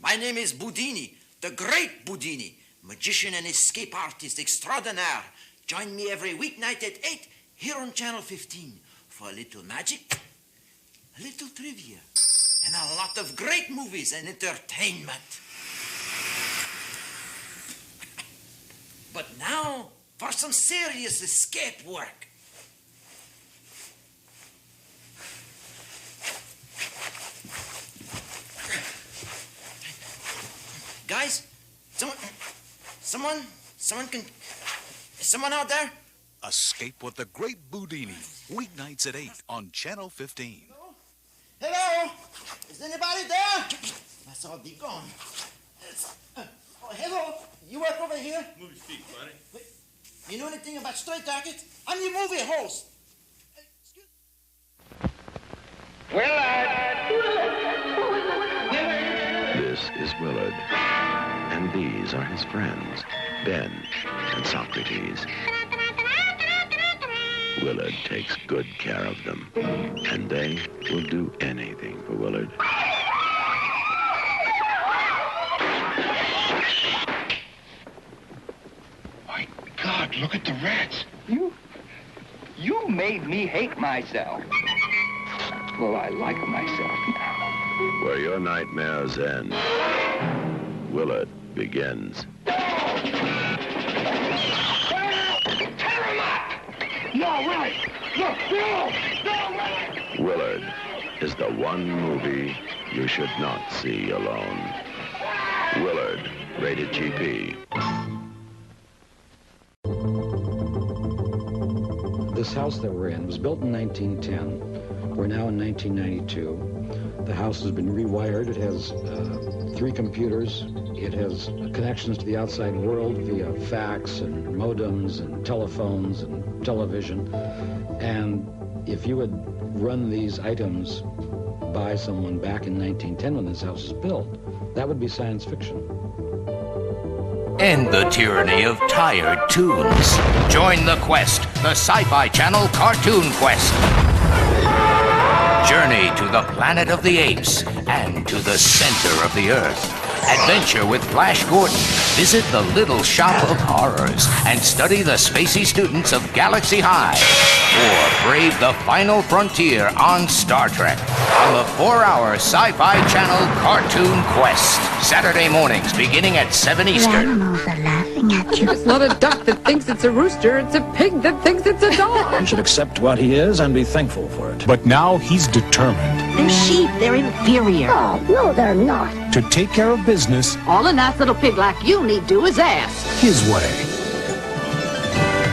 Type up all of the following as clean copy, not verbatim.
My name is Boudini, the great Boudini, magician and escape artist extraordinaire. Join me every weeknight at 8 here on Channel 15 for a little magic, a little trivia, and a lot of great movies and entertainment. But now for some serious escape work. Guys, someone out there? Escape with the Great Boudini, weeknights at 8 on Channel 15. Hello? Is anybody there? Must all be gone. Hello? You work over here? Movie speak, buddy. Wait, you know anything about straight jackets? I'm your movie host. This is Willard, and these are his friends, Ben and Socrates. Willard takes good care of them, and they will do anything for Willard. My God, look at the rats. You made me hate myself. Well, I like myself now. Where your nightmares end, Willard begins. Tear him up! No, Willie! Look, no! No, Willie! Willard is the one movie you should not see alone. Willard, rated GP. This house that we're in was built in 1910. We're now in 1992. The house has been rewired. It has 3 computers. It has connections to the outside world via fax and modems and telephones and television. And if you had run these items by someone back in 1910 when this house was built, that would be science fiction. End the tyranny of tired tunes. Join the quest, the Sci-Fi Channel Cartoon Quest. Journey to the planet of the apes and to the center of the earth. Adventure with Flash Gordon. Visit the Little Shop of Horrors and study the spacey students of Galaxy High. Or brave the final frontier on Star Trek on the 4-hour Sci-Fi Channel Cartoon Quest. Saturday mornings beginning at 7 Eastern. Animals are laughing at you. It's not a duck that thinks it's a rooster, it's a pig that thinks it's a dog. He should accept what he is and be thankful for it. But now he's determined. They're sheep, they're inferior. Oh, no, they're not. To take care of business. All a nice little pig like you need do is ask. His way.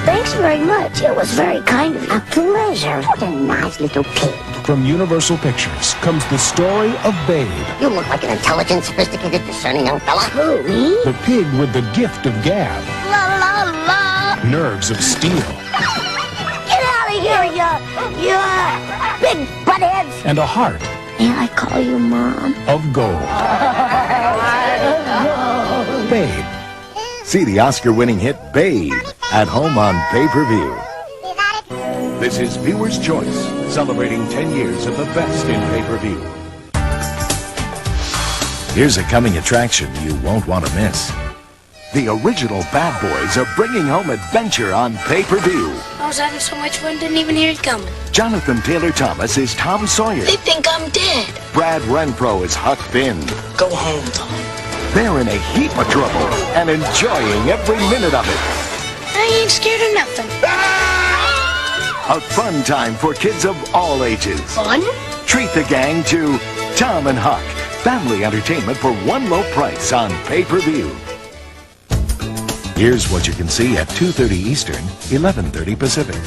Thanks very much. It was very kind of you. A pleasure. What a nice little pig. From Universal Pictures comes the story of Babe. You look like an intelligent, sophisticated, discerning young fella. Who, me? The pig with the gift of gab. La, la, la. Nerves of steel. Get out of here, you big buttheads. And a heart. May I call you Mom? Of gold. Babe. See the Oscar-winning hit Babe at home on pay-per-view. This is Viewer's Choice, celebrating 10 years of the best in pay-per-view. Here's a coming attraction you won't want to miss. The original Bad Boys are bringing home adventure on pay-per-view. I was having so much fun, didn't even hear it coming. Jonathan Taylor Thomas is Tom Sawyer. They think I'm dead. Brad Renfro is Huck Finn. Go home, Tom. They're in a heap of trouble and enjoying every minute of it. I ain't scared of nothing. A fun time for kids of all ages. Fun? Treat the gang to Tom and Huck. Family entertainment for one low price on pay-per-view. Here's what you can see at 2:30 Eastern, 11:30 Pacific.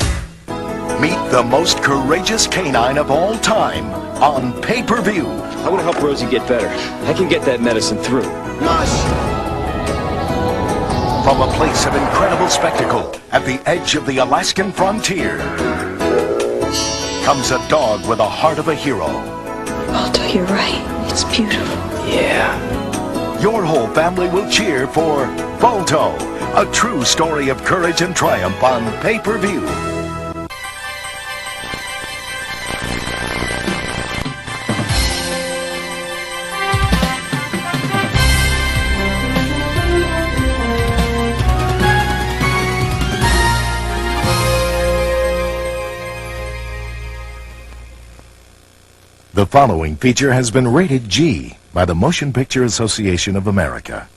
Meet the most courageous canine of all time on pay-per-view. I want to help Rosie get better. I can get that medicine through. Mush! From a place of incredible spectacle at the edge of the Alaskan frontier comes a dog with a heart of a hero. Walter, you're right. It's beautiful. Yeah. Your whole family will cheer for Balto, a true story of courage and triumph on pay-per-view. The following feature has been rated G by the Motion Picture Association of America.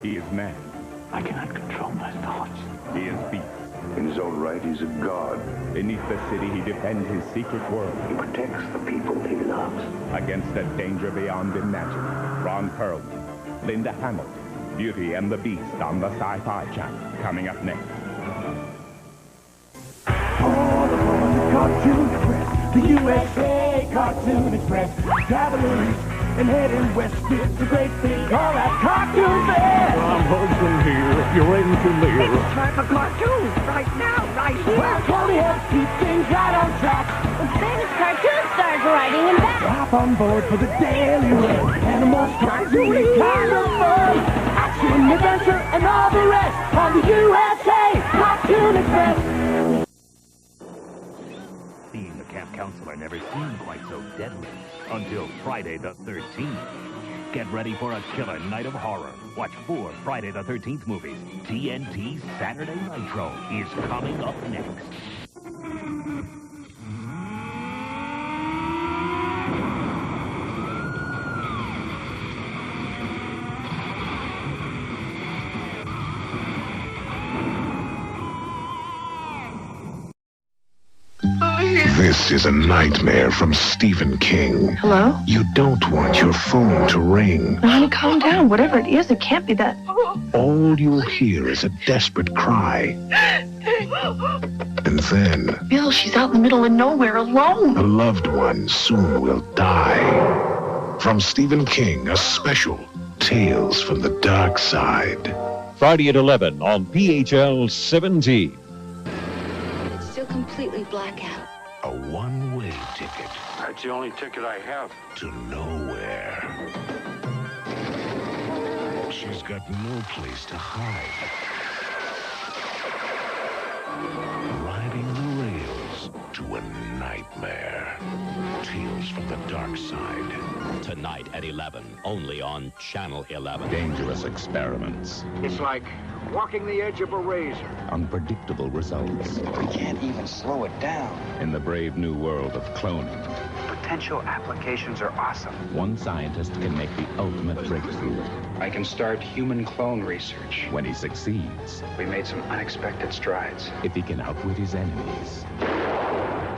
He is man. I cannot control my thoughts. He is beast. In his own right, he's a god. Beneath the city, he defends his secret world. He protects the people he loves. Against a danger beyond imagining. Ron Perlman, Linda Hamilton, Beauty and the Beast on the Sci-Fi Channel. Coming up next. All aboard the Cartoon Express, the USA Cartoon Express. Traveling and heading west, it's a great thing called that Cartoon Fair. I'm Hudson here, if you're ready to live. It's time for cartoons, right now, right here. Well, Tony helps keep things right on track. The famous cartoon stars writing in back. Hop on board for the daily run, and the most cartoony kind of fun. Action, adventure, and all the rest on the USA Cartoon Express. Being the camp counselor never seemed quite so deadly until Friday the 13th. Get ready for a killer night of horror. Watch 4 Friday the 13th movies. TNT's Saturday Nitro is coming up next. This is a nightmare from Stephen King. Hello? You don't want your phone to ring. Honey, calm down. Whatever it is, it can't be that. All you'll hear is a desperate cry. And then Bill, she's out in the middle of nowhere alone. a loved one soon will die. From Stephen King, a special Tales from the Dark Side. Friday at 11 on PHL 17. It's still completely black out. A one-way ticket That's the only ticket I have. to nowhere. She's got no place to hide. Riding the rails to a nightmare. Tales from the Dark Side. Tonight at 11, only on Channel 11. Dangerous experiments. It's like walking the edge of a razor. Unpredictable results. We can't even slow it down. In the brave new world of cloning, Potential applications are awesome. one scientist can make the ultimate breakthrough. I can start human clone research. When he succeeds, We made some unexpected strides. if he can outwit his enemies,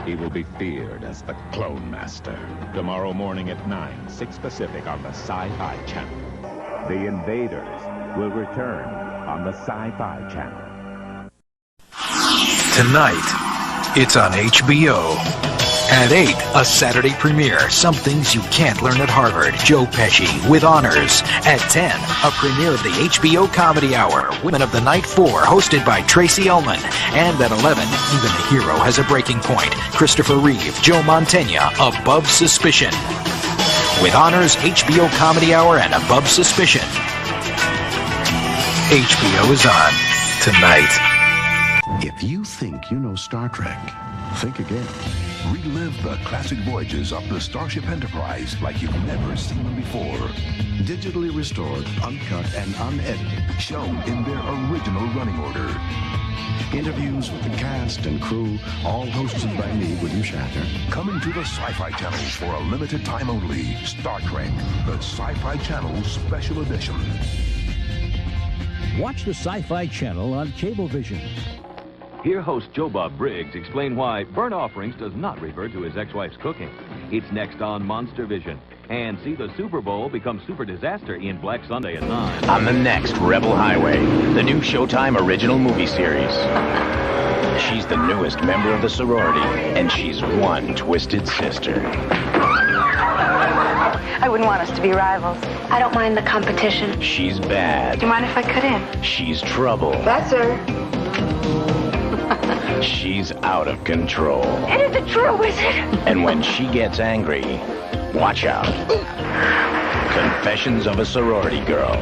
he will be feared as the Clone Master. Tomorrow morning at 9, 6 Pacific on the Sci-Fi Channel. The Invaders will return on the Sci-Fi Channel. Tonight, it's on HBO. At 8, a Saturday premiere, Some Things You Can't Learn at Harvard, Joe Pesci, with honors. At 10, a premiere of the HBO Comedy Hour, Women of the Night 4, hosted by Tracy Ullman. And at 11, even the hero has a breaking point, Christopher Reeve, Joe Mantegna, Above Suspicion. With honors, HBO Comedy Hour, and Above Suspicion. HBO is on tonight. If you think you know Star Trek, think again. Relive the classic voyages of the Starship Enterprise like you've never seen them before. Digitally restored, uncut, and unedited. Shown in their original running order. Interviews with the cast and crew, all hosted by me, William Shatner. Coming to the Sci-Fi Channel for a limited time only. Star Trek, the Sci-Fi Channel Special Edition. Watch the Sci-Fi Channel on Cablevision. Hear host Joe Bob Briggs explain why Burnt Offerings does not refer to his ex-wife's cooking. It's next on Monster Vision. And see the Super Bowl become Super Disaster in Black Sunday at 9. On the next Rebel Highway, the new Showtime original movie series. She's the newest member of the sorority, and she's one twisted sister. I wouldn't want us to be rivals. I don't mind the competition. She's bad. Do you mind if I cut in? She's trouble. That's her. She's out of control. It isn't true, is it? And when she gets angry, watch out. Confessions of a Sorority Girl.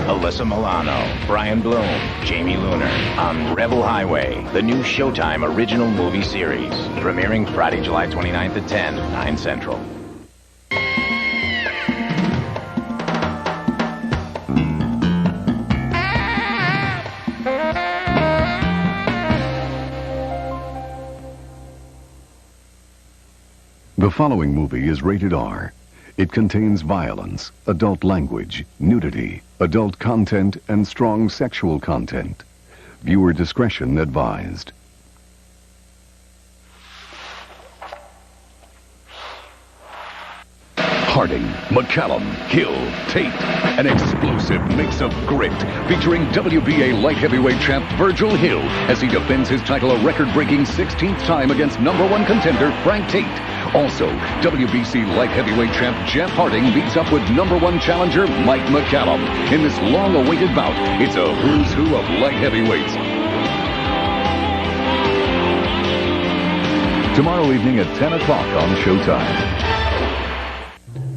Alyssa Milano, Brian Bloom, Jamie Luner on Rebel Highway, the new Showtime original movie series. Premiering Friday, July 29th at 10, 9 Central. The following movie is rated R. It contains violence, adult language, nudity, adult content, and strong sexual content. Viewer discretion advised. Harding, McCallum, Hill, Tate. An explosive mix of grit featuring WBA light heavyweight champ Virgil Hill as he defends his title a record-breaking 16th time against #1 contender Frank Tate. Also, WBC light heavyweight champ Jeff Harding meets up with #1 challenger Mike McCallum. In this long-awaited bout, it's a who's who of light heavyweights. Tomorrow evening at 10 o'clock on Showtime.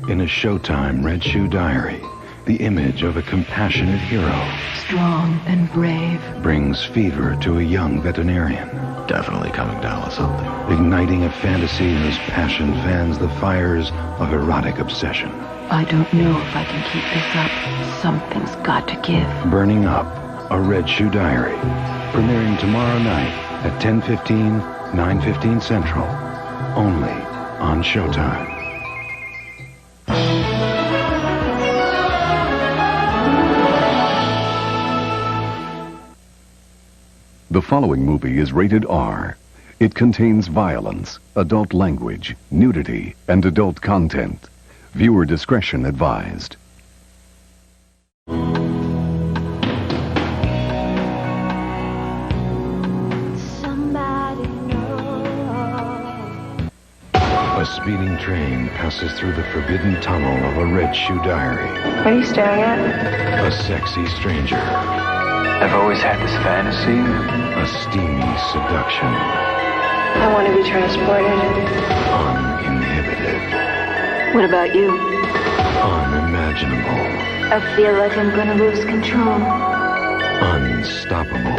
In a Showtime Red Shoe Diary, the image of a compassionate hero Strong and brave. brings fever to a young veterinarian. Definitely coming down with something. Igniting a fantasy whose passion fans the fires of erotic obsession. I don't know if I can keep this up. Something's got to give. Burning Up, a Red Shoe Diary. Premiering tomorrow night at 10:15, 9:15 Central. Only on Showtime. The following movie is rated R. It contains violence, adult language, nudity, and adult content. Viewer discretion advised. A speeding train passes through the forbidden tunnel of a Red Shoe Diary. What are you staring at? A sexy stranger. I've always had this fantasy. A steamy seduction. I want to be transported. Uninhibited. What about you? Unimaginable. I feel like I'm gonna lose control. Unstoppable.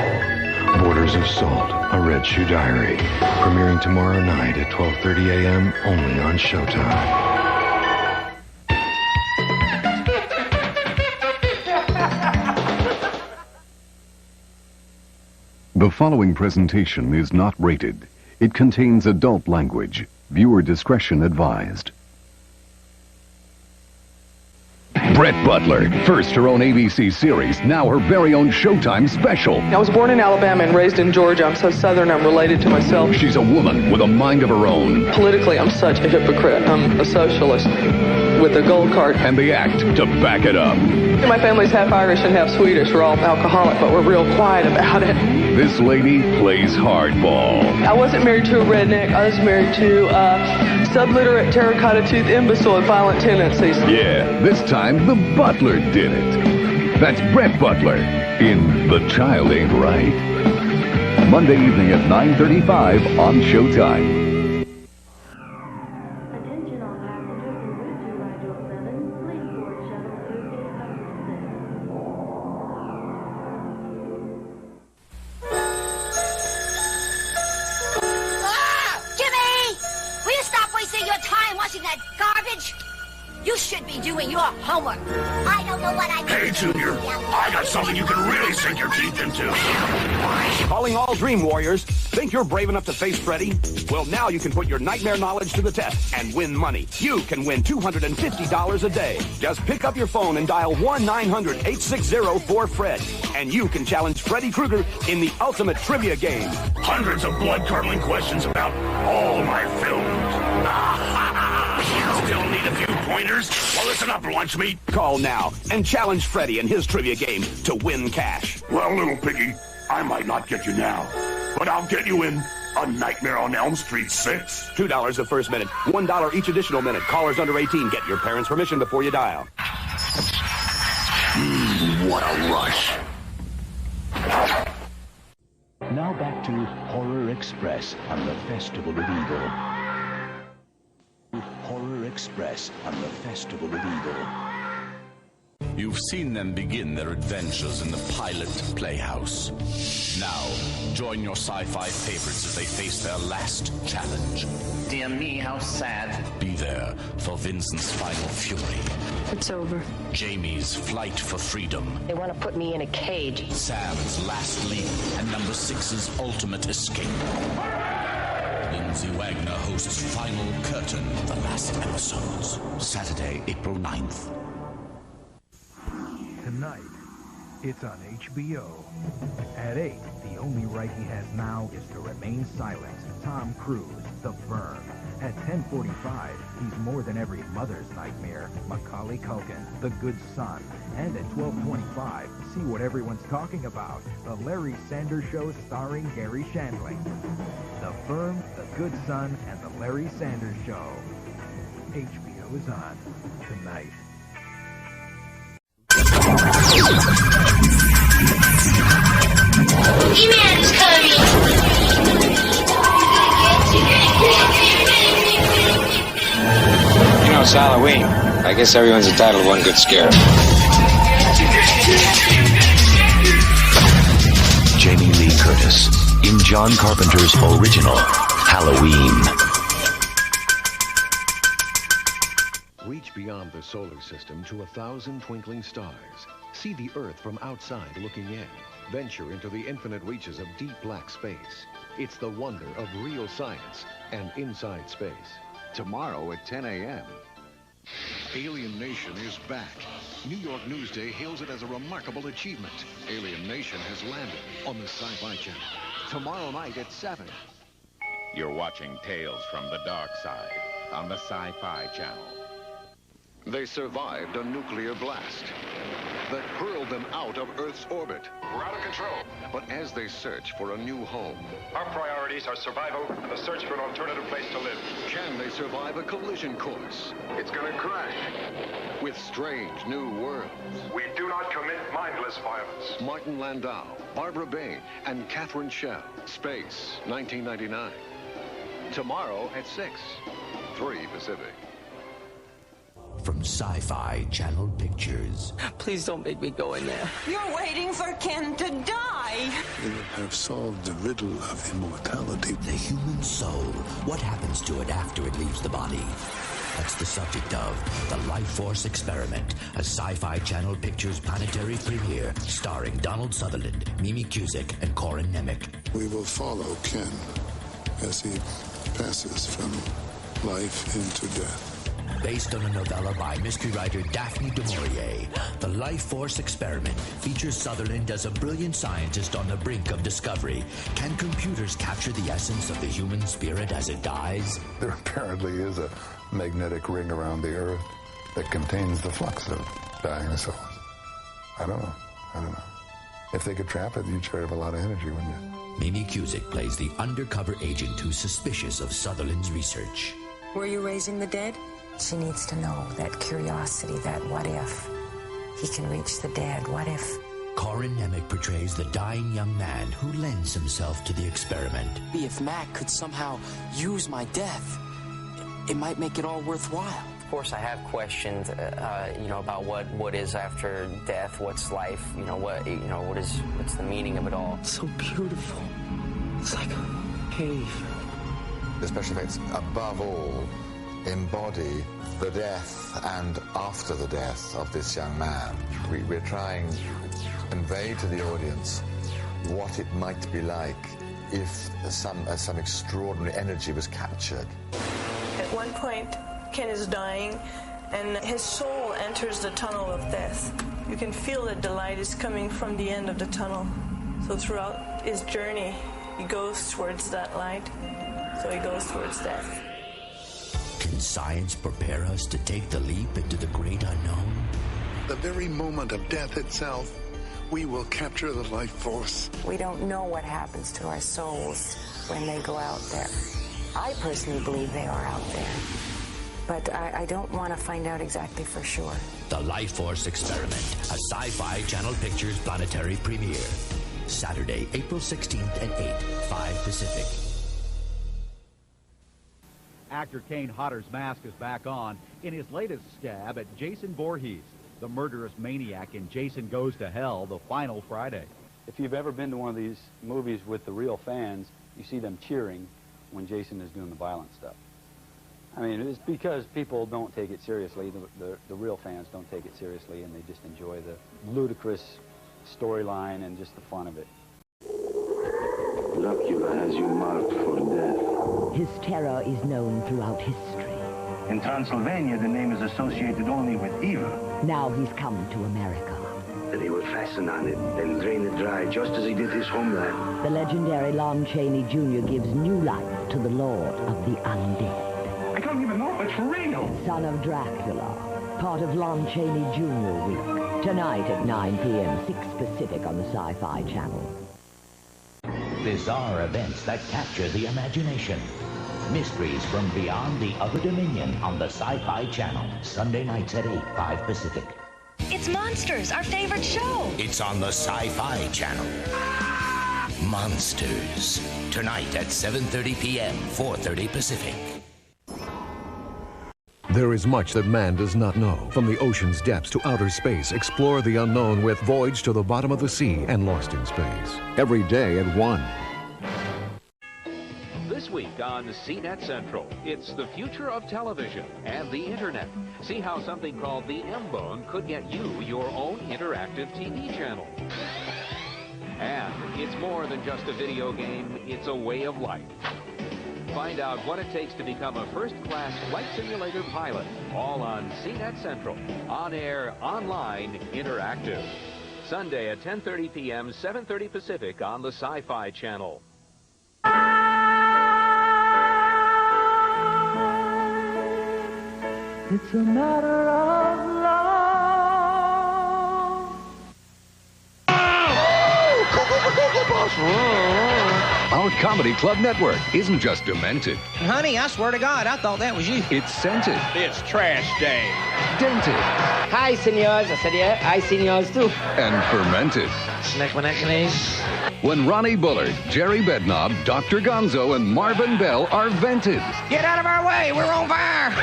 Borders of Salt, a Red Shoe Diary. Premiering tomorrow night at 12:30 a.m. only on Showtime. The following presentation is not rated. It contains adult language. Viewer discretion advised. Brett Butler, first her own ABC series, now her very own Showtime special. I was born in Alabama and raised in Georgia. I'm so Southern, I'm related to myself. She's a woman with a mind of her own. Politically, I'm such a hypocrite. I'm a socialist with a gold card. And the act to back it up. My family's half Irish and half Swedish. We're all alcoholic, but we're real quiet about it. This lady plays hardball. I wasn't married to a redneck. I was married to a subliterate, terracotta-toothed imbecile with violent tendencies. Yeah, this time the butler did it. That's Brett Butler in The Child Ain't Right. Monday evening at 9:35 on Showtime. Doing your homework. I don't know what I mean. Hey, Junior, I got something you can really sink your teeth into. Calling all Dream Warriors. Think you're brave enough to face Freddy? Well, now you can put your nightmare knowledge to the test and win money. You can win $250 a day. Just pick up your phone and dial 1-900-860-4FRED. And you can challenge Freddy Krueger in the ultimate trivia game. Hundreds of blood-curdling questions about all my films. Still need a few pointers? Well, listen up, lunch meat. Call now and challenge Freddy in his trivia game to win cash. Well, little piggy, I might not get you now, but I'll get you in A Nightmare on Elm Street 6. $2 the first minute, $1 each additional minute. Callers under 18 get your parents' permission before you dial. What a rush. Now back to Horror Express on the Festival of Evil. Horror Express on the Festival of Evil. You've seen them begin their adventures in the pilot playhouse. Now, join your sci-fi favorites as they face their last challenge. Dear me, how sad. Be there for Vincent's final fury. It's over. Jamie's flight for freedom. They want to put me in a cage. Sam's last leap and number 6's ultimate escape. Lindsay Wagner hosts Final Curtain, the last episodes. Saturday, April 9th. Tonight, it's on HBO. At 8, the only right he has now is to remain silent. Tom Cruise, The Firm. At 10:45, he's more than every mother's nightmare. Macaulay Culkin, The Good Son. And at 12:25, see what everyone's talking about. The Larry Sanders Show starring Gary Shandling. The Firm, The Good Son, and The Larry Sanders Show. HBO is on tonight. He-Man's coming! You know, it's Halloween. I guess everyone's entitled to one good scare. Jamie Lee Curtis in John Carpenter's original Halloween. Reach beyond the solar system to 1,000 twinkling stars. See the Earth from outside looking in. Venture into the infinite reaches of deep black space. It's the wonder of real science and inside space. Tomorrow at 10 a.m. Alien Nation is back. New York Newsday hails it as a remarkable achievement. Alien Nation has landed on the Sci-Fi Channel. Tomorrow night at 7. You're watching Tales from the Dark Side on the Sci-Fi Channel. They survived a nuclear blast that hurled them out of Earth's orbit. We're out of control. But as they search for a new home, Our priorities are survival and the search for an alternative place to live. can they survive a collision course It's gonna crash. with strange new worlds? We do not commit mindless violence. Martin Landau, Barbara Bain, and Catherine Schell. Space, 1999. Tomorrow at 6. 3 Pacific. From Sci-Fi Channel Pictures. Please don't make me go in there. You're waiting for Ken to die. You have solved the riddle of immortality. The human soul. What happens to it after it leaves the body? That's the subject of The Life Force Experiment, a Sci-Fi Channel Pictures planetary premiere starring Donald Sutherland, Mimi Cusick, and Corin Nemec. We will follow Ken as he passes from life into death. Based on a novella by mystery writer Daphne du Maurier, The Life Force Experiment features Sutherland as a brilliant scientist on the brink of discovery. Can computers capture the essence of the human spirit as it dies? There apparently is a magnetic ring around the Earth that contains the flux of dying souls. I don't know. If they could trap it, you'd sure have a lot of energy, wouldn't you? Mimi Cusick plays the undercover agent who's suspicious of Sutherland's research. Were you raising the dead? She needs to know that curiosity, that what if. He can reach the dead, what if? Corin Nemec portrays the dying young man who lends himself to the experiment. If Mac could somehow use my death, it might make it all worthwhile. Of course, I have questions, about what is after death, what's life, what's the meaning of it all. It's so beautiful. It's like a cave. The special effects, above all, embody the death and after the death of this young man. We're trying to convey to the audience what it might be like if some extraordinary energy was captured. At one point, Ken is dying, and his soul enters the tunnel of death. You can feel that the light is coming from the end of the tunnel. So throughout his journey, he goes towards that light. So he goes towards death. Can science prepare us to take the leap into the great unknown? The very moment of death itself, we will capture the life force. We don't know what happens to our souls when they go out there. I personally believe they are out there. But I don't want to find out exactly for sure. The Life Force Experiment, a Sci-Fi Channel Pictures planetary premiere. Saturday, April 16th at 8, 5 Pacific. Actor Kane Hodder's mask is back on in his latest stab at Jason Voorhees, the murderous maniac in Jason Goes to Hell, the final Friday. If you've ever been to one of these movies with the real fans, you see them cheering when Jason is doing the violent stuff. I mean, it's because people don't take it seriously. The real fans don't take it seriously, and they just enjoy the ludicrous storyline and just the fun of it. Dracula has you marked for death. His terror is known throughout history. In Transylvania, the name is associated only with evil. Now he's come to America. That he will fasten on it, then drain it dry, just as he did his homeland. The legendary Lon Chaney Jr. gives new life to the Lord of the Undead. I don't even know if it's real. Son of Dracula, part of Lon Chaney Jr. Week. Tonight at 9 p.m., 6 Pacific on the Sci-Fi Channel. Bizarre events that capture the imagination. Mysteries from beyond the other dominion on the Sci-Fi Channel. Sunday nights at 8, 5 Pacific. It's Monsters, our favorite show. It's on the Sci-Fi Channel. Monsters. Tonight at 7:30 p.m., 4:30 Pacific. There is much that man does not know. From the ocean's depths to outer space, explore the unknown with Voyage to the Bottom of the Sea and Lost in Space. Every day at 1. This week on CNET Central, it's the future of television and the internet. See how something called the M-Bone could get you your own interactive TV channel. And it's more than just a video game, it's a way of life. Find out what it takes to become a first-class flight simulator pilot, all on CNET Central. On air, online, interactive. Sunday at 10:30 p.m., 7:30 Pacific on the Sci-Fi Channel. It's a matter of love. Our Comedy Club Network isn't just demented. Honey, I swear to God, I thought that was you. It's scented. It's trash day. Dented. Hi, senors. I said, yeah, hi, senors, too. And fermented. Snack my neck, When Ronnie Bullard, Jerry Bednob, Dr. Gonzo, and Marvin Bell are vented. Get out of our way, we're on fire.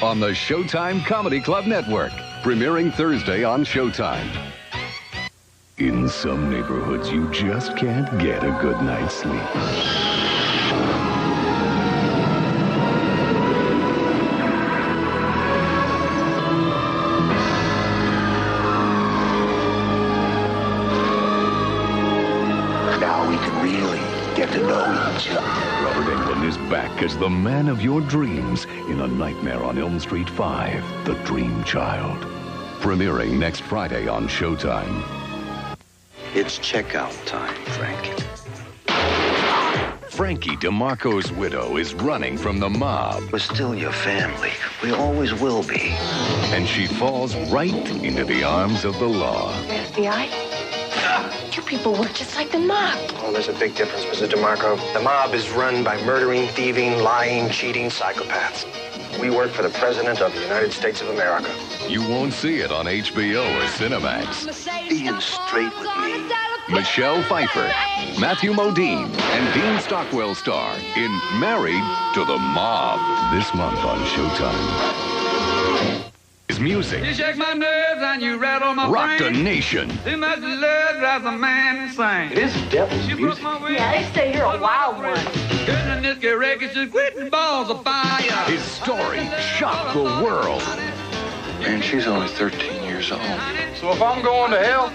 On the Showtime Comedy Club Network. Premiering Thursday on Showtime. In some neighborhoods, you just can't get a good night's sleep. Now we can really get to know each other. Robert Englund is back as the man of your dreams in A Nightmare on Elm Street 5, The Dream Child. Premiering next Friday on Showtime. It's checkout time, Frankie. Frankie DeMarco's widow is running from the mob. We're still your family. We always will be. And she falls right into the arms of the law. FBI? You people work just like the mob. Oh, there's a big difference, Mr. DeMarco. The mob is run by murdering, thieving, lying, cheating psychopaths. We work for the President of the United States of America. You won't see it on HBO or Cinemax. Being straight with me. Michelle Pfeiffer, Matthew Modine, and Dean Stockwell star in Married to the Mob this month on Showtime. His music. You shake my nerves and you rattle my Rock brain. the nation. Too much love drives a man insane. It is devil's music. Yeah, they say you're a wild one. Couldn't this get wrecked? Just quitting balls of fire. His story shocked the world. Man, she's only 13 years old. So if I'm going to hell,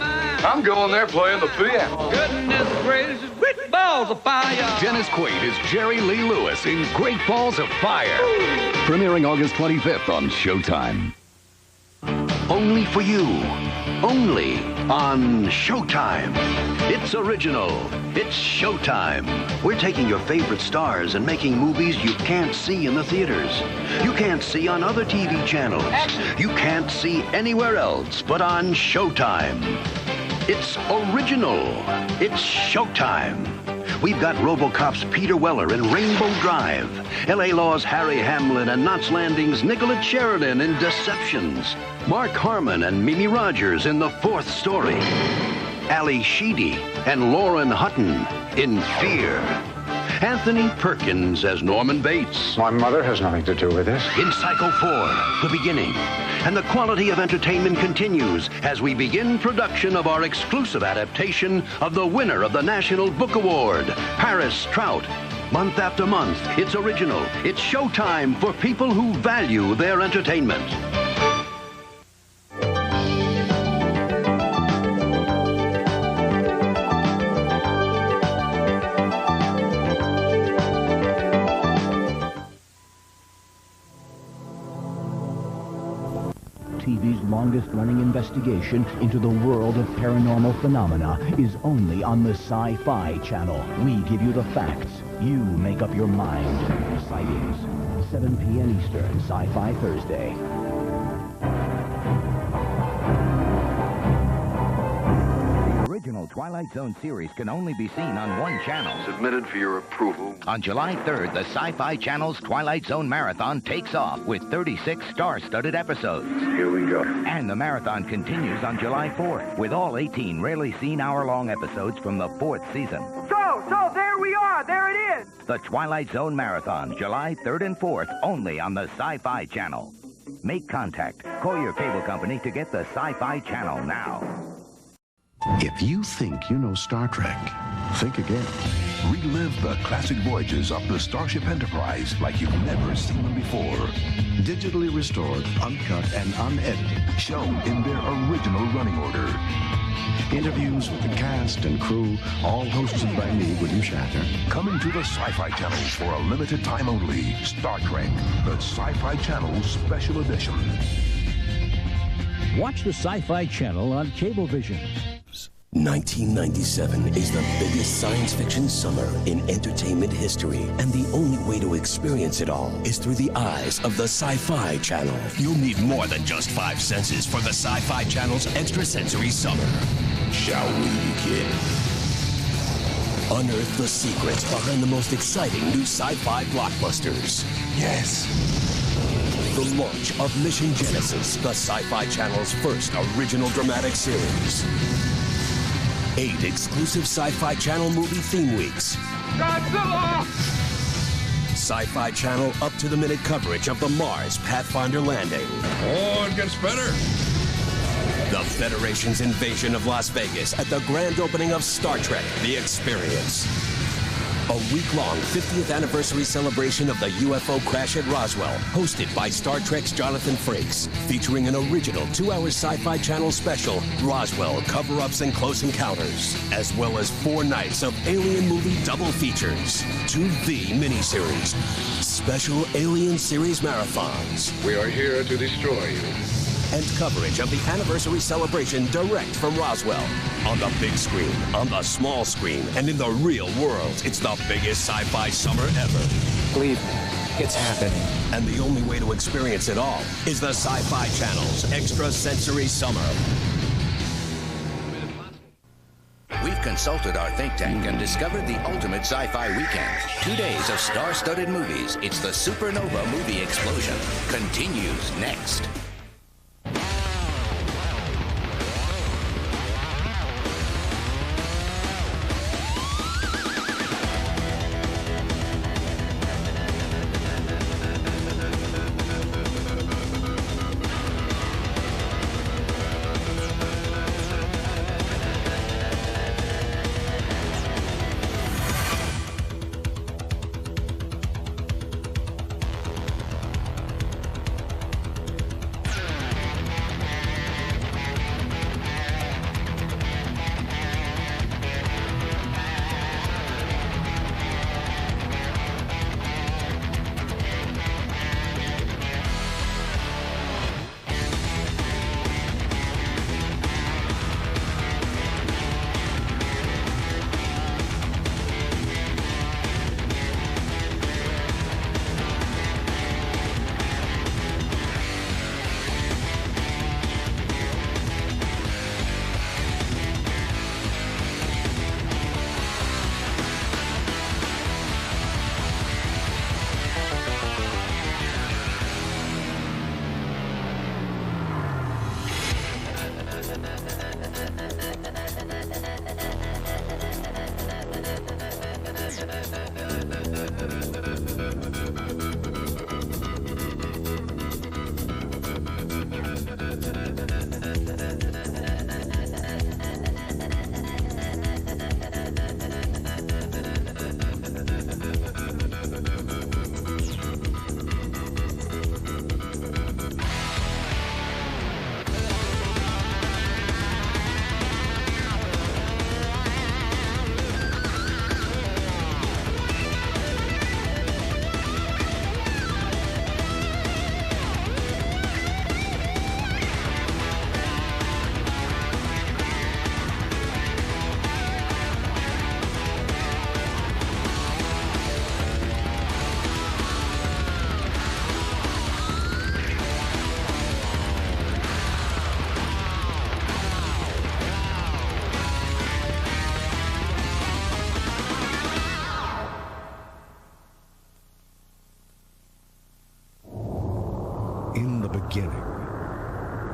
I'm going there playing the piano. Goodness gracious, just quitting balls of fire. Dennis Quaid is Jerry Lee Lewis in Great Balls of Fire. Premiering August 25th on Showtime. Only for you. Only on Showtime. It's original. It's Showtime. We're taking your favorite stars and making movies you can't see in the theaters. You can't see on other TV channels. You can't see anywhere else but on Showtime. It's original. It's Showtime. We've got RoboCop's Peter Weller in Rainbow Drive, L.A. Law's Harry Hamlin and Knots Landing's Nicolette Sheridan in Deceptions, Mark Harmon and Mimi Rogers in The Fourth Story. Ali Sheedy and Lauren Hutton in Fear. Anthony Perkins as Norman Bates. My mother has nothing to do with this. In Psycho 4, The Beginning. And the quality of entertainment continues as we begin production of our exclusive adaptation of the winner of the National Book Award, Paris Trout. Month after month, it's original. It's showtime for people who value their entertainment. TV's longest-running investigation into the world of paranormal phenomena is only on the Sci-Fi Channel. We give you the facts. You make up your mind. Sightings. 7 p.m. Eastern, Sci-Fi Thursday. The original Twilight Zone series can only be seen on one channel. Submitted for your approval. On July 3rd, the Sci-Fi Channel's Twilight Zone Marathon takes off with 36 star-studded episodes. Here we go. And the marathon continues on July 4th with all 18 rarely seen hour-long episodes from the 4th season. So there we are. There it is. The Twilight Zone Marathon, July 3rd and 4th, only on the Sci-Fi Channel. Make contact. Call your cable company to get the Sci-Fi Channel now. If you think you know Star Trek, think again. Relive the classic voyages of the Starship Enterprise like you've never seen them before. Digitally restored, uncut, and unedited, shown in their original running order. Interviews with the cast and crew, all hosted by me, William Shatner. Coming to the Sci-Fi Channel for a limited time only. Star Trek, the Sci-Fi Channel Special Edition. Watch the Sci-Fi Channel on Cablevision. 1997 is the biggest science fiction summer in entertainment history, and the only way to experience it all is through the eyes of the Sci-Fi Channel. You'll need more than just 5 senses for the Sci-Fi Channel's extrasensory summer. Shall we begin? Unearth the secrets behind the most exciting new sci-fi blockbusters. Yes. The launch of Mission Genesis, the Sci-Fi Channel's first original dramatic series. 8 exclusive Sci-Fi Channel movie theme weeks. Godzilla! Sci-Fi Channel up-to-the-minute coverage of the Mars Pathfinder landing. Oh, it gets better. The Federation's invasion of Las Vegas at the grand opening of Star Trek: The Experience. A week-long 50th anniversary celebration of the UFO crash at Roswell, hosted by Star Trek's Jonathan Frakes, featuring an original 2-hour Sci-Fi Channel special, Roswell Cover-Ups and Close Encounters, as well as 4 nights of Alien movie double features, 2 V miniseries, special Alien series marathons. We are here to destroy you. And coverage of the anniversary celebration direct from Roswell. On the big screen, on the small screen, and in the real world. It's the biggest sci-fi summer ever. Believe me, it's happening. And the only way to experience it all is the Sci-Fi Channel's extrasensory summer. We've consulted our think tank and discovered the ultimate sci-fi weekend. 2 days of star-studded movies. It's the Supernova Movie Explosion. Continues next. the beginning,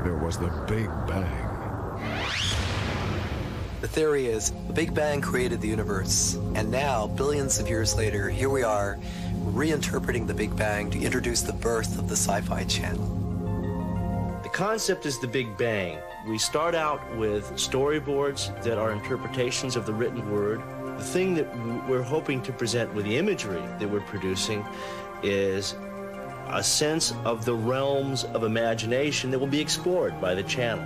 there was the Big Bang. The theory is the Big Bang created the universe, and now, billions of years later, here we are reinterpreting the Big Bang to introduce the birth of the Sci-Fi Channel. The concept is the Big Bang. We start out with storyboards that are interpretations of the written word. The thing that we're hoping to present with the imagery that we're producing is a sense of the realms of imagination that will be explored by the channel.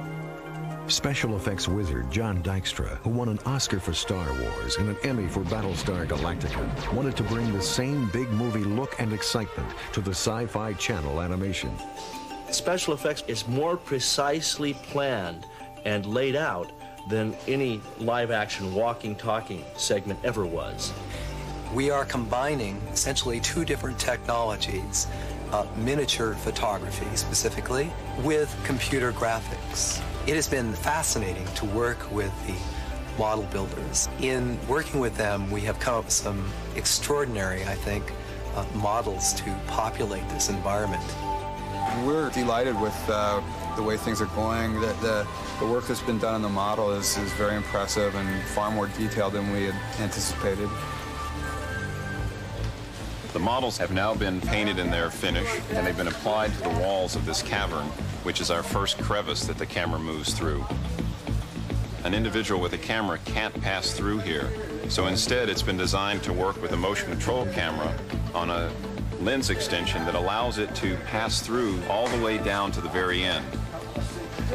Special effects wizard John Dykstra, who won an Oscar for Star Wars and an Emmy for Battlestar Galactica, wanted to bring the same big movie look and excitement to the Sci-Fi Channel animation. Special effects is more precisely planned and laid out than any live-action walking, talking segment ever was. We are combining essentially two different technologies, miniature photography specifically, with computer graphics. It has been fascinating to work with the model builders. In working with them, we have come up with some extraordinary, I think, models to populate this environment. We're delighted with the way things are going. The work that's been done on the model is very impressive and far more detailed than we had anticipated. The models have now been painted in their finish, and they've been applied to the walls of this cavern, which is our first crevice that the camera moves through. An individual with a camera can't pass through here, so instead it's been designed to work with a motion control camera on a lens extension that allows it to pass through all the way down to the very end.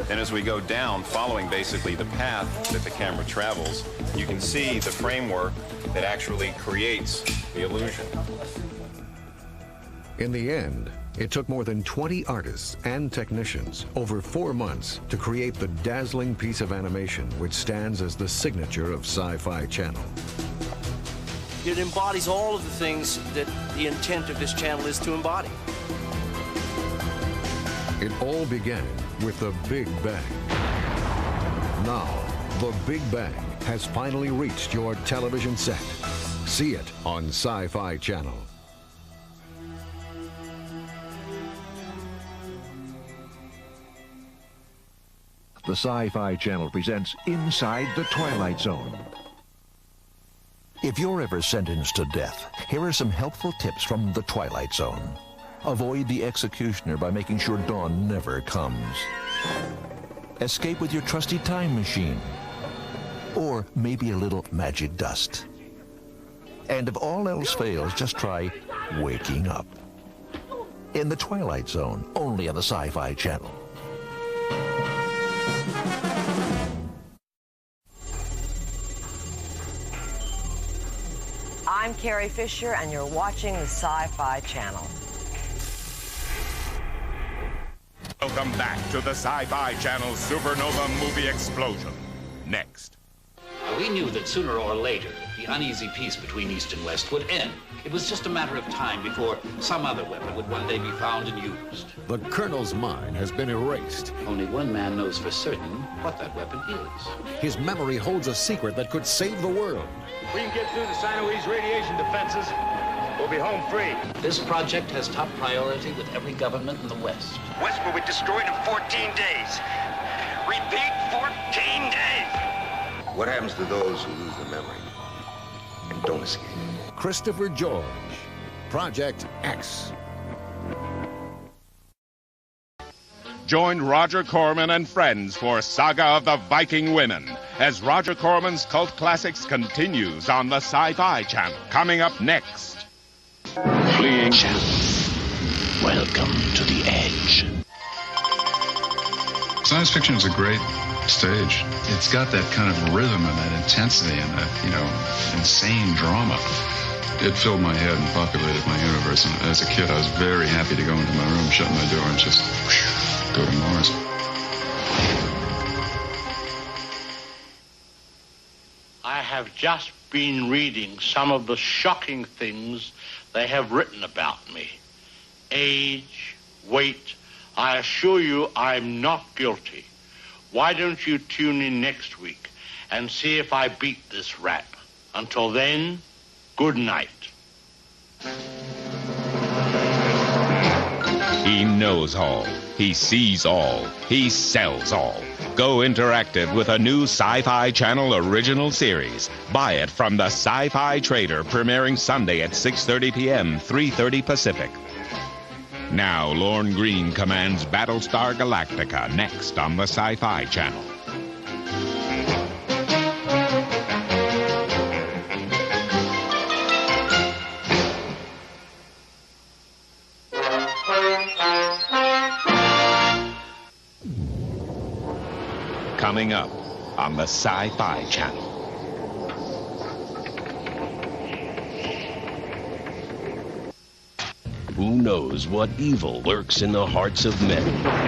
And as we go down, following basically the path that the camera travels, you can see the framework that actually creates the illusion. In the end, it took more than 20 artists and technicians over 4 months to create the dazzling piece of animation which stands as the signature of Sci-Fi Channel. It embodies all of the things that the intent of this channel is to embody. It all began with the Big Bang. Now, the Big Bang has finally reached your television set. See it on Sci-Fi Channel. The Sci-Fi Channel presents Inside the Twilight Zone. If you're ever sentenced to death, here are some helpful tips from the Twilight Zone. Avoid the executioner by making sure dawn never comes. Escape with your trusty time machine. Or maybe a little magic dust. And if all else fails, just try waking up. In the Twilight Zone, only on the Sci-Fi Channel. I'm Carrie Fisher, and you're watching the Sci-Fi Channel. Welcome back to the Sci-Fi Channel Supernova Movie Explosion. Next. We knew that sooner or later, the uneasy peace between East and West would end. It was just a matter of time before some other weapon would one day be found and used. The Colonel's mind has been erased. Only one man knows for certain what that weapon is. His memory holds a secret that could save the world. We can get through the Sinoese radiation defenses. We'll be home free. This project has top priority with every government in the West. West will be destroyed in 14 days. Repeat, 14 days. What happens to those who lose their memory and don't escape? Christopher George, Project X. Join Roger Corman and friends for Saga of the Viking Women as Roger Corman's cult classics continues on the Sci-Fi Channel. Coming up next. Fleeing. Welcome to the edge. Science fiction is a great stage. It's got that kind of rhythm and that intensity and that, insane drama. It filled my head and populated my universe. And as a kid, I was very happy to go into my room, shut my door, and just go to Mars. I have just been reading some of the shocking things they have written about me. Age, weight. I assure you I'm not guilty. Why don't you tune in next week and see if I beat this rap? Until then, good night. He knows all. He sees all. He sells all. Go interactive with a new Sci-Fi Channel original series. Buy it from the Sci-Fi Trader, premiering Sunday at 6:30 p.m., 3:30 Pacific. Now, Lorne Greene commands Battlestar Galactica, next on the Sci-Fi Channel. Coming up on the Sci-Fi Channel. Who knows what evil lurks in the hearts of men?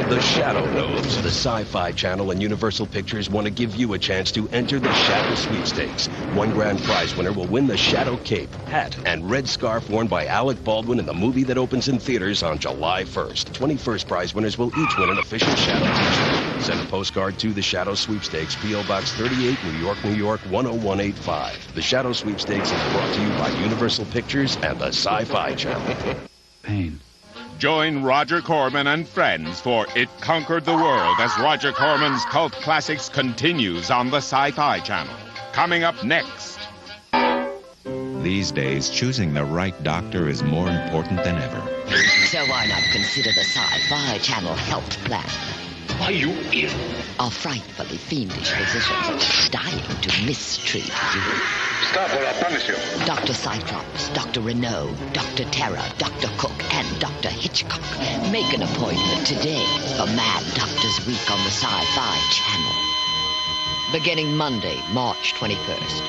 The Shadow knows. The Sci-Fi Channel and Universal Pictures want to give you a chance to enter the Shadow Sweepstakes. One grand prize winner will win the Shadow Cape, hat, and red scarf worn by Alec Baldwin in the movie that opens in theaters on July 1st. 21st prize winners will each win an official Shadow t-shirt. Send a postcard to the Shadow Sweepstakes, P.O. Box 38, New York, 10185. The Shadow Sweepstakes is brought to you by Universal Pictures and the Sci-Fi Channel. Pain. Join Roger Corman and friends for It Conquered the World as Roger Corman's Cult Classics continues on the Sci-Fi Channel. Coming up next. These days, choosing the right doctor is more important than ever. So why not consider the Sci-Fi Channel health plan? Are you ill? Our frightfully fiendish physicians dying to mistreat you. Stop or I'll punish you. Dr. Cyclops, Dr. Renault, Dr. Terra, Dr. Cook, and Dr. Hitchcock. Make an appointment today for Mad Doctors Week on the Sci-Fi Channel. Beginning Monday, March 21st.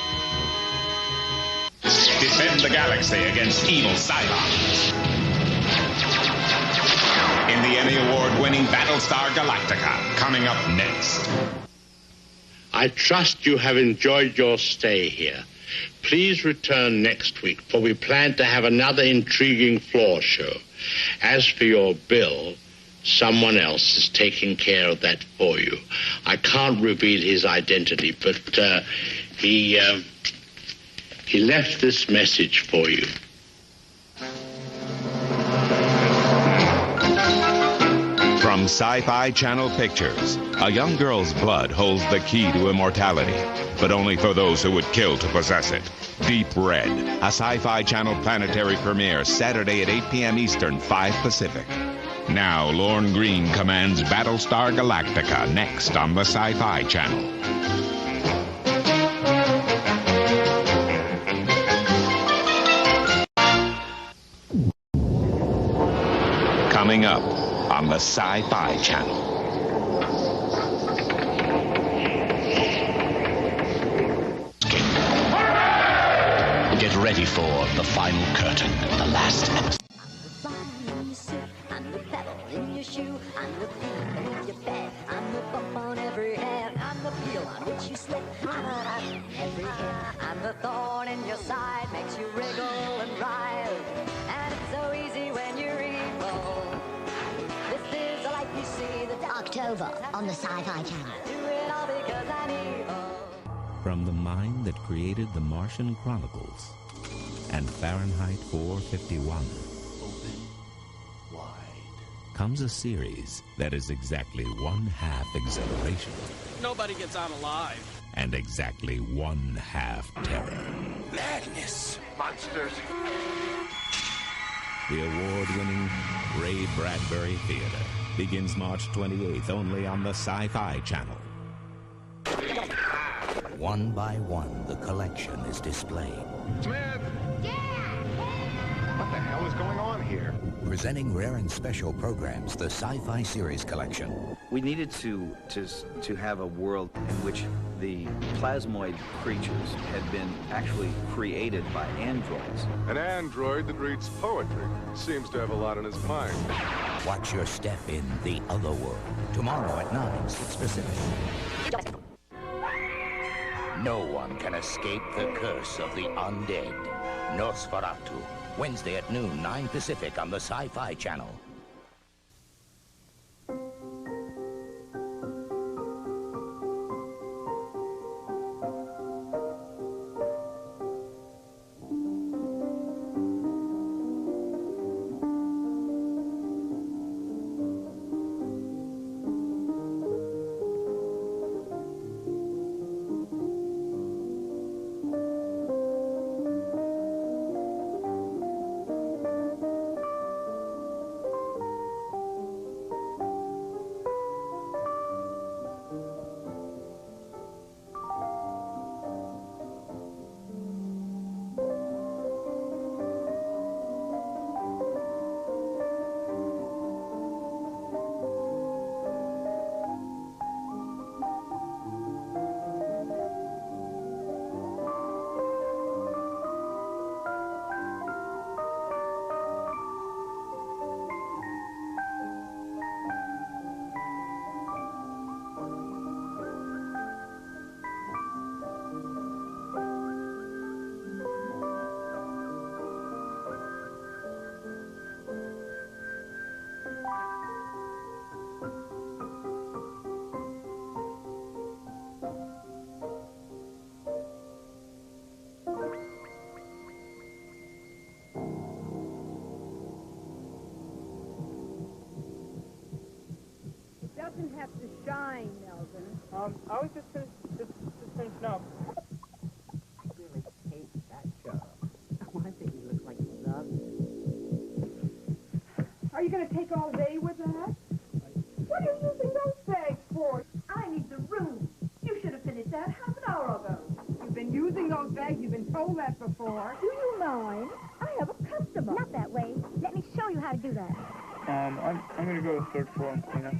Defend the galaxy against evil Cylons. In the Emmy Award-winning Battlestar Galactica, coming up next. I trust you have enjoyed your stay here. Please return next week, for we plan to have another intriguing floor show. As for your bill, someone else is taking care of that for you. I can't reveal his identity, but he left this message for you. From Sci-Fi Channel Pictures, a young girl's blood holds the key to immortality, but only for those who would kill to possess it. Deep Red, a Sci-Fi Channel planetary premiere, Saturday at 8 p.m. Eastern, 5 Pacific. Now, Lorne Greene commands Battlestar Galactica, next on the Sci-Fi Channel. Coming up on the Sci-Fi Channel. Get ready for the final curtain, the last episode. I'm the suit, I'm the pedal in your shoe, I'm the feet in your bed, I'm the bump on every hand, I'm the peel on which you slip, I'm a hat in every hand, I'm the thorn in your side, makes you wriggle and writhe, and it's so easy when you're evil. This is the life you see, the October on the Sci-Fi Channel. do it all because I'm evil. From the mind that created the Martian Chronicles and Fahrenheit 451 comes a series that is exactly one half exhilaration. Nobody gets out alive. And exactly one half terror. Madness. Monsters. The award-winning Ray Bradbury Theater begins March 28th only on the Sci-Fi Channel. One by one, the collection is displayed. Smith! What the hell is going on here? Presenting rare and special programs, the Sci-Fi Series Collection. We needed to have a world in which the plasmoid creatures had been actually created by androids. An android that reads poetry seems to have a lot on his mind. Watch your step in The Other World. Tomorrow at 9, 6 Pacific. No one can escape the curse of the undead. Nosferatu. Wednesday at noon, 9 Pacific on the Sci-Fi Channel. doesn't have to shine, Melvin. I was just finishing up. I really hate that job. Oh, I think you look like you love it. Are you going to take all day with that? What are you using those bags for? I need the room. You should have finished that half an hour ago. You've been using those bags. You've been told that before. Do you mind? I have a customer. Not that way. Let me show you how to do that. I'm going to go to the third floor and clean up.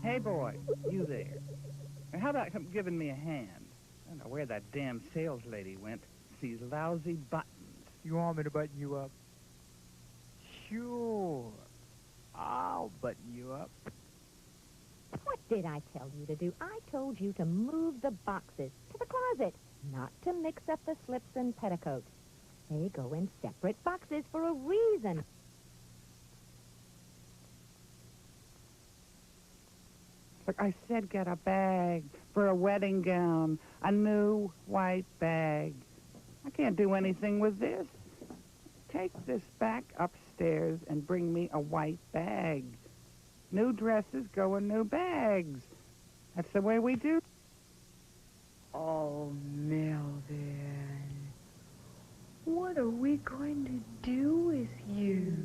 Hey, boy, you there. And how about giving me a hand? I don't know where that damn sales lady went. These lousy buttons. You want me to button you up? Sure. I'll button you up. What did I tell you to do? I told you to move the boxes to the closet, not to mix up the slips and petticoats. They go in separate boxes for a reason. Look, I said get a bag for a wedding gown, a new white bag. I can't do anything with this. Take this back upstairs and bring me a white bag. New dresses go in new bags. That's the way we do. Oh, Melvin. What are we going to do with you?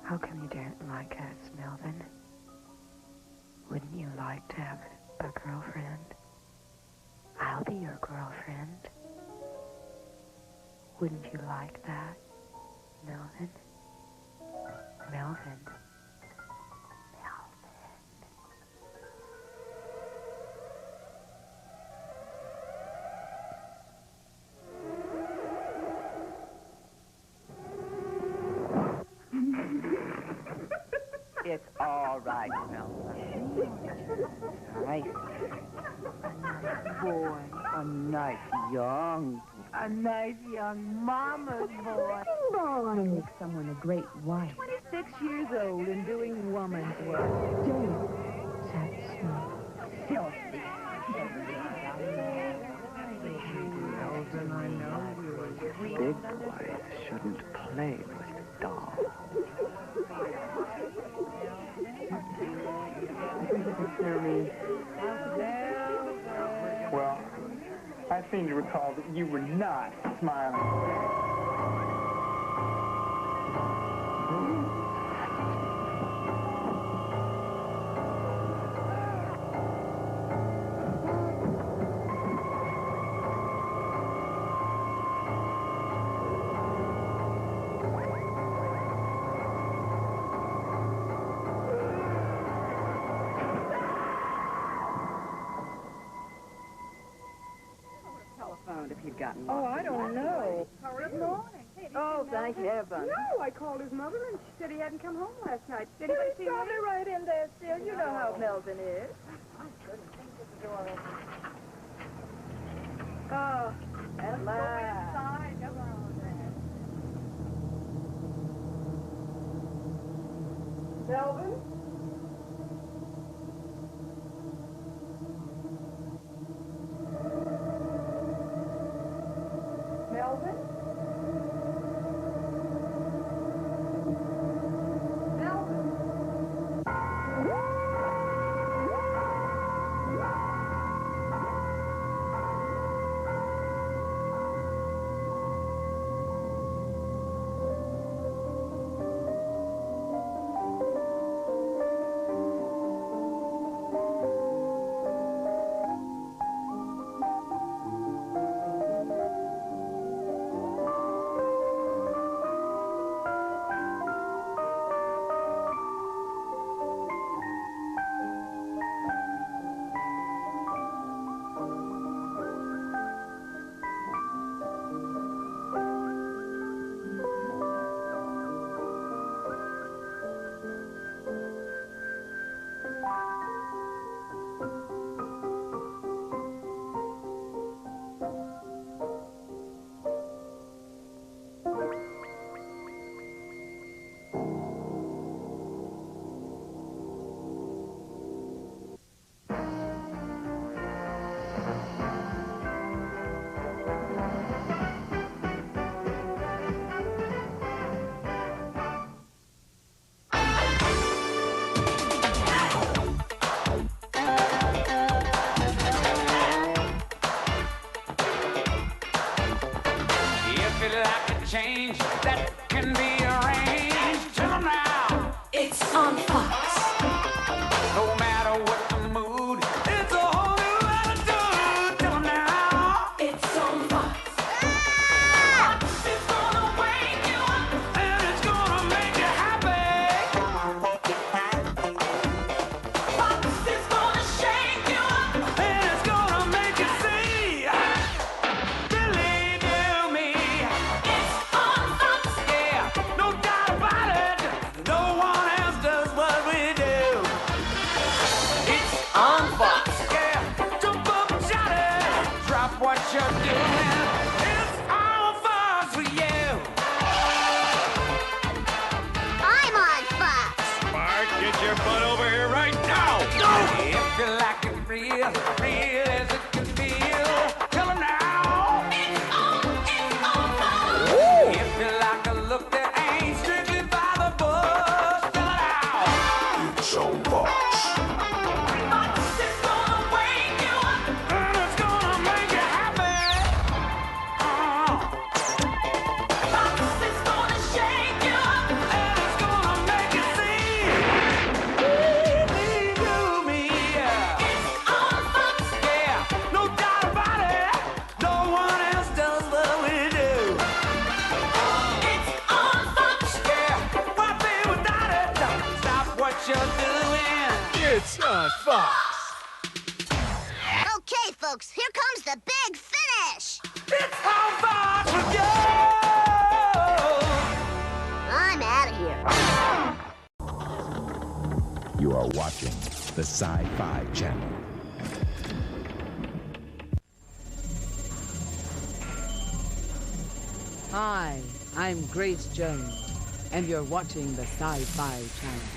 How come you don't like us, Melvin? Wouldn't you like to have a girlfriend? I'll be your girlfriend. Wouldn't you like that, Melvin? Melvin. It's all right, Melvin. Nice. Boy. A nice young mama's boy. Boy. Make someone a great wife. 26 years old and doing woman's work. Don't touch me. Filthy. Melvin, I know you were Big boys shouldn't play with dolls. Well, I seem to recall that you were not smiling. If he'd gotten Oh, I don't know. Good morning. Oh, thank heaven. No, I called his mother and she said he hadn't come home last night. Did He's anybody see him? probably right in there still. You know how Melvin is. Oh, at last. Melvin? Melvin? Change that can be arranged. Tell 'em now. It's on Fox. No matter what the mood, it's a whole new attitude. Tell 'em now. It's on Fox. Fox is gonna wake you up and it's gonna make you happy. Fox is gonna shake you up and it's gonna make you see. Believe you me. No doubt about it, no one else does what we do. It's on Fox. Yeah, jump up, shout it, drop what you're doing. It's on Fox for you. I'm on Fox. Bart, get your butt over here right now. No! If you like it real, real as it can feel, tell 'em now. It's on Fox. If you like a look that ain't strictly by the book, spell it out. It's on Fox. Fox is gonna wake you up and it's gonna make you happy. Fox is gonna shake you up and it's gonna make you see. Believe you me. It's on Fox. Yeah, no doubt about it. No one else does what we do. It's on Fox. Yeah, why be without it? Stop what you're doing. It's on Fox. Okay, folks, here comes the big finish. It's on Fox for you. I'm out of here. You are watching the Sci-Fi Channel. Hi, I'm Grace Jones, and you're watching the Sci-Fi Channel.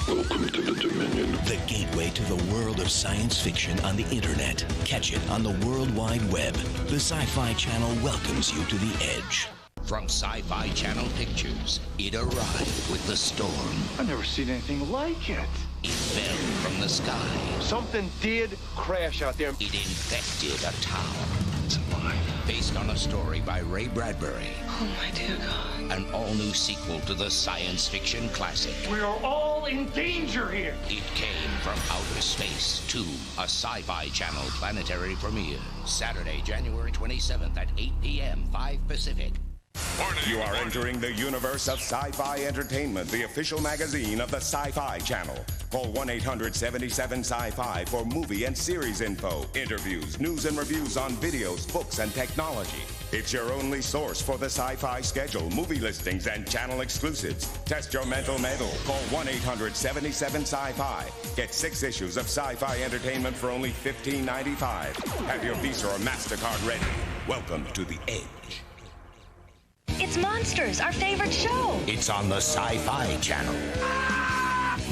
Welcome to the Dominion. the gateway to the world of science fiction on the internet. Catch it on the World Wide Web. The Sci-Fi Channel welcomes you to the edge. From Sci-Fi Channel Pictures, it arrived with the storm. I've never seen anything like it. It fell from the sky. Something did crash out there. It infected a town. It's alive. Based on a story by Ray Bradbury. Oh, my dear God. An all-new sequel to the science fiction classic. We are all in danger here. It came from outer space to a Sci-Fi Channel planetary premiere. Saturday, January 27th at 8 p.m., 5 Pacific. You are entering the universe of Sci-Fi Entertainment, the official magazine of the Sci-Fi Channel. Call 1-800-77-SCI-FI for movie and series info, interviews, news and reviews on videos, books, and technology. It's your only source for the Sci-Fi schedule, movie listings, and channel exclusives. Test your mental metal. Call 1-800-77-SCI-FI. Get 6 issues of Sci-Fi Entertainment for only $15.95. Have your Visa or MasterCard ready. Welcome to the Edge. It's Monsters, our favorite show. It's on the Sci-Fi Channel.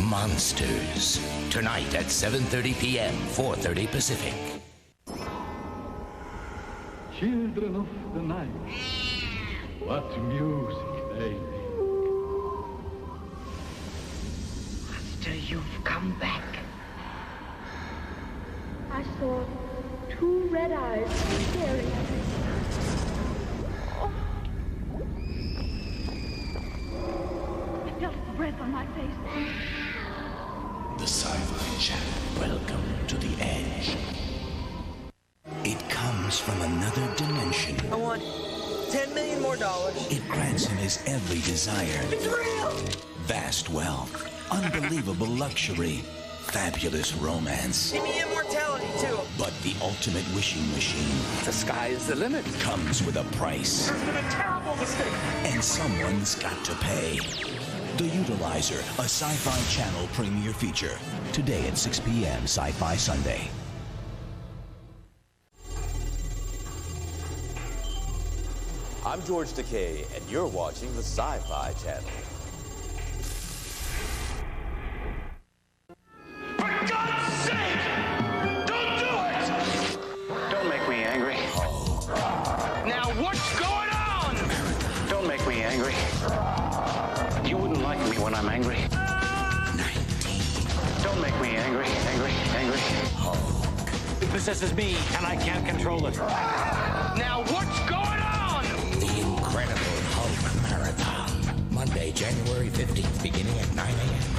Monsters. Tonight at 7:30 p.m., 4:30 Pacific. Children of the night, what music they make. Master, you've come back. I saw 2 red eyes staring at me. I felt breath on my face. The Sci-Fi Channel. Welcome to the Edge. It comes from another dimension. I want $10 million more. It grants him his every desire. It's real! Vast wealth, unbelievable luxury, fabulous romance. Give me immortality, too. But the ultimate wishing machine. The sky is the limit. Comes with a price. There's been a terrible mistake. And someone's got to pay. The Utilizer, a Sci-Fi Channel premiere feature. Today at 6 p.m. Sci-Fi Sunday. I'm George Takei, and you're watching the Sci-Fi Channel. For God's sake! Don't do it! Don't make me angry. Now what's going on? Don't make me angry. You wouldn't like me when I'm angry. 19. Don't make me angry, angry, angry. It possesses me, and I can't control it. Now what's going on? The Incredible Hulk Marathon. Monday, January 15th, beginning at 9 a.m.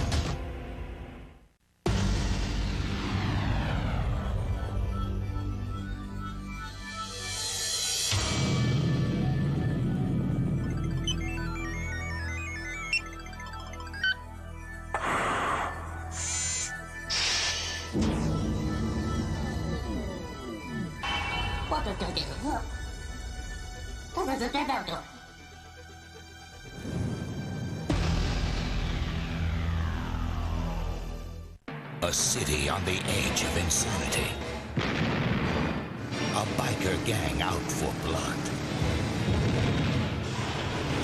A city on the edge of insanity. A biker gang out for blood.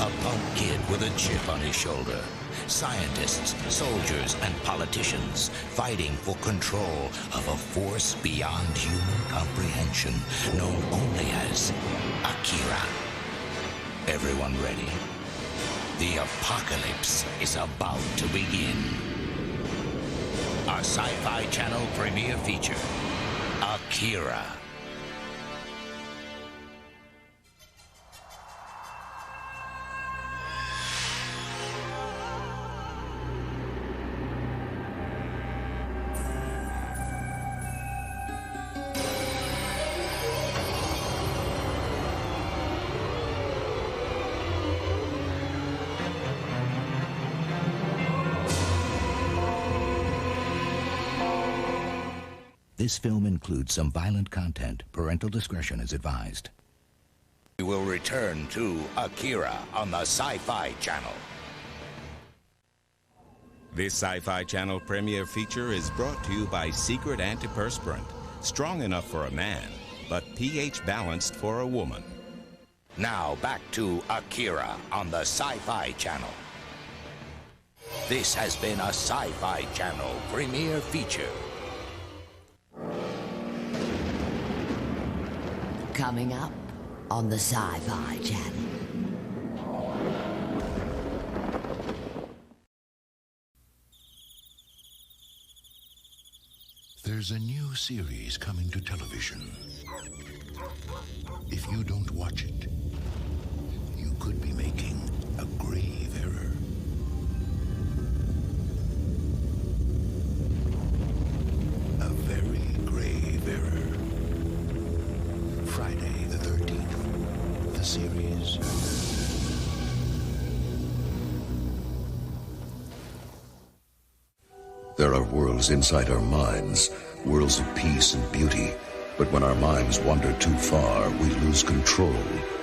A punk kid with a chip on his shoulder. Scientists, soldiers, and politicians fighting for control of a force beyond human comprehension, known only as Akira. Everyone ready? The apocalypse is about to begin. A Sci-Fi Channel premiere feature, Akira. This film includes some violent content. Parental discretion is advised. We will return to Akira on the Sci-Fi Channel. This Sci-Fi Channel premiere feature is brought to you by Secret Antiperspirant. Strong enough for a man, but pH balanced for a woman. Now back to Akira on the Sci-Fi Channel. This has been a Sci-Fi Channel premiere feature. Coming up on the Sci-Fi Channel. There's a new series coming to television. If you don't watch it, you could be making a grave error. A very grave error. Friday the 13th, the series. There are worlds inside our minds, worlds of peace and beauty. But when our minds wander too far, we lose control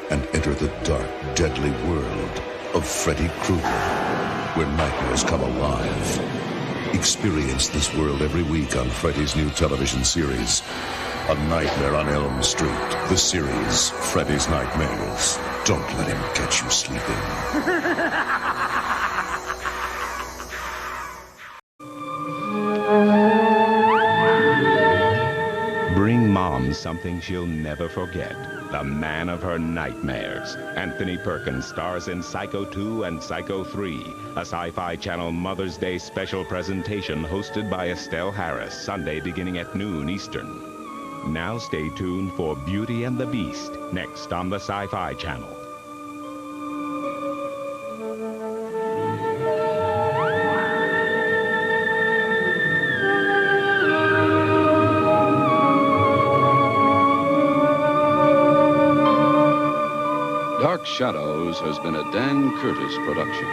and enter the dark, deadly world of Freddy Krueger, where nightmares come alive. Experience this world every week on Freddy's new television series, A Nightmare on Elm Street, the series, Freddy's Nightmares. Don't let him catch you sleeping. Bring Mom something she'll never forget. The man of her nightmares. Anthony Perkins stars in Psycho 2 and Psycho 3, a Sci-Fi Channel Mother's Day special presentation hosted by Estelle Harris, Sunday beginning at noon Eastern. Now stay tuned for Beauty and the Beast, next on the Sci-Fi Channel. Dark Shadows has been a Dan Curtis production.